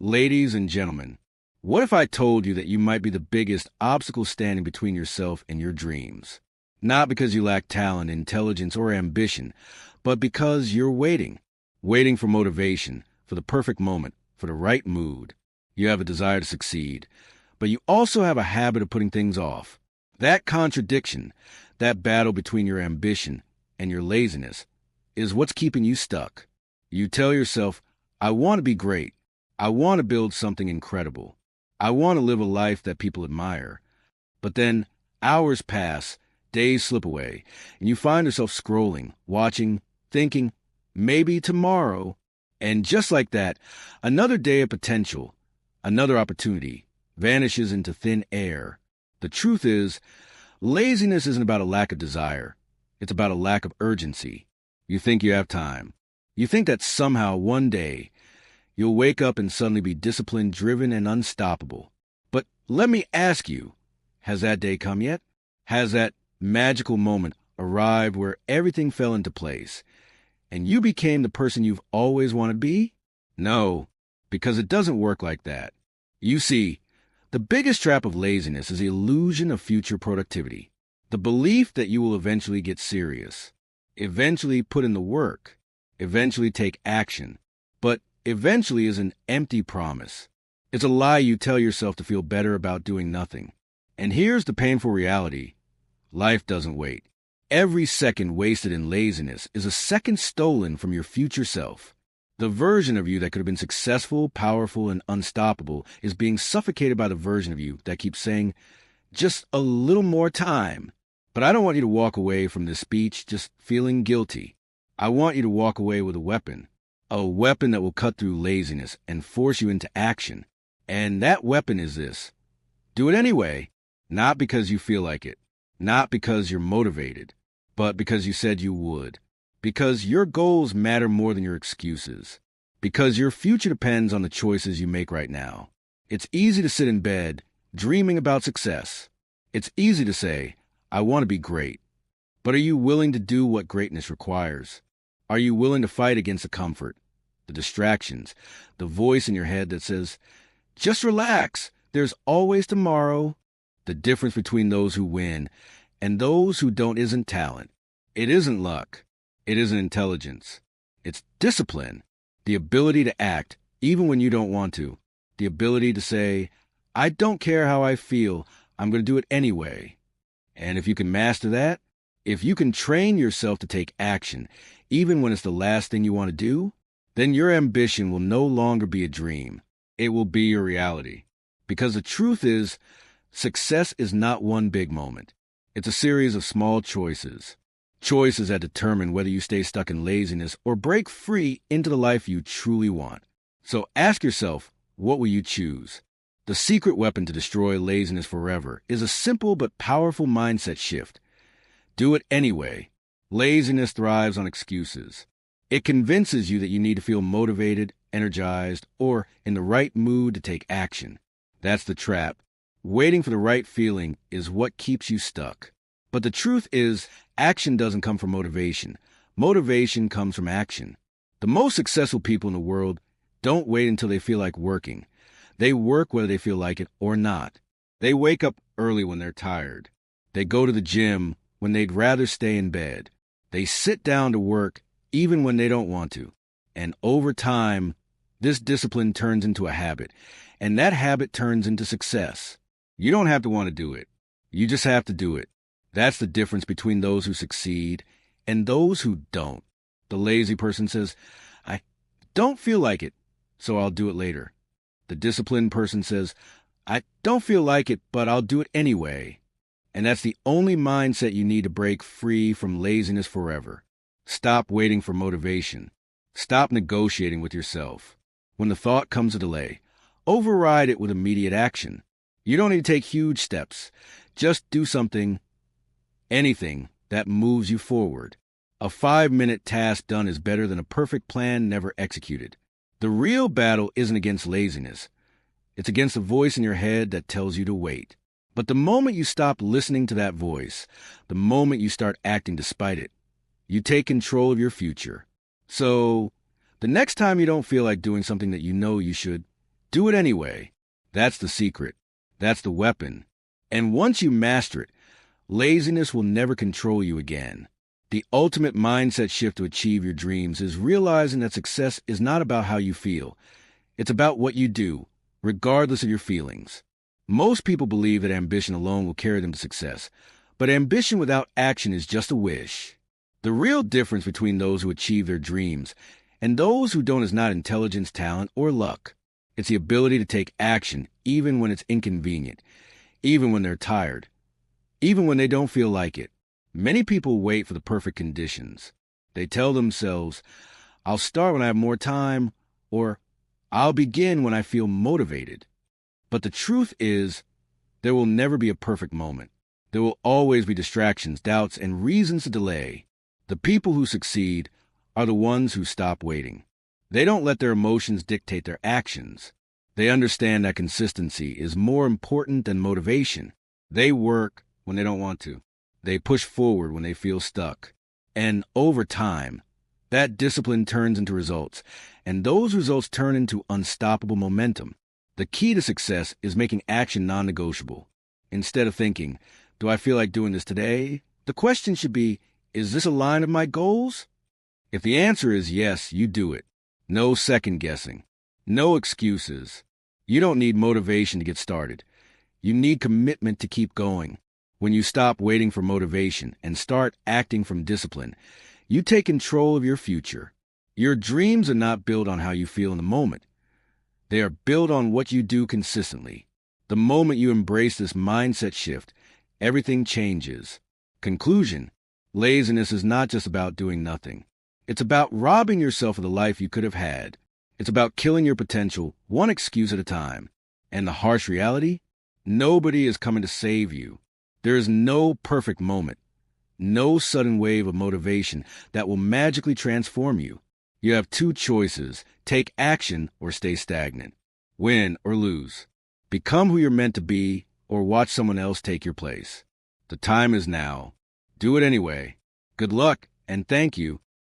Ladies and gentlemen, what if I told you that you might be the biggest obstacle standing between yourself and your dreams? Not because you lack talent, intelligence, or ambition, but because you're waiting for motivation, for the perfect moment, for the right mood. You have a desire to succeed, but you also have a habit of putting things off. That contradiction, that battle between your ambition and your laziness, is what's keeping you stuck. You tell yourself, I want to be great. I want to build something incredible. I want to live a life that people admire. But then hours pass, days slip away, and you find yourself scrolling, watching, thinking, maybe tomorrow. And just like that, another day of potential, another opportunity, vanishes into thin air. The truth is, laziness isn't about a lack of desire. It's about a lack of urgency. You think you have time. You think that somehow one day you'll wake up and suddenly be disciplined, driven, and unstoppable. But let me ask you, has that day come yet? Has that magical moment arrived where everything fell into place and you became the person you've always wanted to be? No, because it doesn't work like that. You see, the biggest trap of laziness is the illusion of future productivity, the belief that you will eventually get serious, eventually put in the work, eventually take action. But eventually is an empty promise. It's a lie you tell yourself to feel better about doing nothing. And here's the painful reality. Life doesn't wait. Every second wasted in laziness is a second stolen from your future self. The version of you that could have been successful, powerful, and unstoppable is being suffocated by the version of you that keeps saying, just a little more time. But I don't want you to walk away from this speech just feeling guilty. I want you to walk away with a weapon that will cut through laziness and force you into action. And that weapon is this. Do it anyway, not because you feel like it, not because you're motivated, but because you said you would. Because your goals matter more than your excuses. Because your future depends on the choices you make right now. It's easy to sit in bed, dreaming about success. It's easy to say, I want to be great. But are you willing to do what greatness requires? Are you willing to fight against the comfort, the distractions, the voice in your head that says, just relax, there's always tomorrow? The difference between those who win and those who don't isn't talent. It isn't luck. It isn't intelligence. It's discipline, the ability to act even when you don't want to, the ability to say, I don't care how I feel, I'm going to do it anyway. And if you can master that, if you can train yourself to take action, even when it's the last thing you want to do, then your ambition will no longer be a dream. It will be your reality. Because the truth is, success is not one big moment. It's a series of small choices. Choices that determine whether you stay stuck in laziness or break free into the life you truly want. So ask yourself, what will you choose? The secret weapon to destroy laziness forever is a simple but powerful mindset shift. Do it anyway. Laziness thrives on excuses. It convinces you that you need to feel motivated, energized, or in the right mood to take action. That's the trap. Waiting for the right feeling is what keeps you stuck. But the truth is, action doesn't come from motivation. Motivation comes from action. The most successful people in the world don't wait until they feel like working. They work whether they feel like it or not. They wake up early when they're tired. They go to the gym when they'd rather stay in bed. They sit down to work even when they don't want to. And over time, this discipline turns into a habit, and that habit turns into success. You don't have to want to do it. You just have to do it. That's the difference between those who succeed and those who don't. The lazy person says, I don't feel like it, so I'll do it later. The disciplined person says, I don't feel like it, but I'll do it anyway. And that's the only mindset you need to break free from laziness forever. Stop waiting for motivation. Stop negotiating with yourself. When the thought comes a delay, override it with immediate action. You don't need to take huge steps. Just do something, anything, that moves you forward. A 5-minute task done is better than a perfect plan never executed. The real battle isn't against laziness. It's against the voice in your head that tells you to wait. But the moment you stop listening to that voice, the moment you start acting despite it, you take control of your future. So, the next time you don't feel like doing something that you know you should, Do it anyway. That's the secret. That's the weapon. And once you master it, laziness will never control you again. The ultimate mindset shift to achieve your dreams is realizing that success is not about how you feel. It's about what you do, regardless of your feelings. Most people believe that ambition alone will carry them to success, but ambition without action is just a wish. The real difference between those who achieve their dreams and those who don't is not intelligence, talent, or luck. It's the ability to take action even when it's inconvenient, even when they're tired, even when they don't feel like it. Many people wait for the perfect conditions. They tell themselves, I'll start when I have more time, or I'll begin when I feel motivated. But the truth is, there will never be a perfect moment. There will always be distractions, doubts, and reasons to delay. The people who succeed are the ones who stop waiting. They don't let their emotions dictate their actions. They understand that consistency is more important than motivation. They work when they don't want to. They push forward when they feel stuck. And over time, that discipline turns into results, and those results turn into unstoppable momentum. The key to success is making action non-negotiable. Instead of thinking, do I feel like doing this today? The question should be, is this aligned with my goals? If the answer is yes, you do it. No second guessing. No excuses. You don't need motivation to get started. You need commitment to keep going. When you stop waiting for motivation and start acting from discipline, you take control of your future. Your dreams are not built on how you feel in the moment. They are built on what you do consistently. The moment you embrace this mindset shift, everything changes. Conclusion: laziness is not just about doing nothing. It's about robbing yourself of the life you could have had. It's about killing your potential, one excuse at a time. And the harsh reality? Nobody is coming to save you. There is no perfect moment, no sudden wave of motivation that will magically transform you. You have two choices: take action or stay stagnant. Win or lose. Become who you're meant to be or watch someone else take your place. The time is now. Do it anyway. Good luck and thank you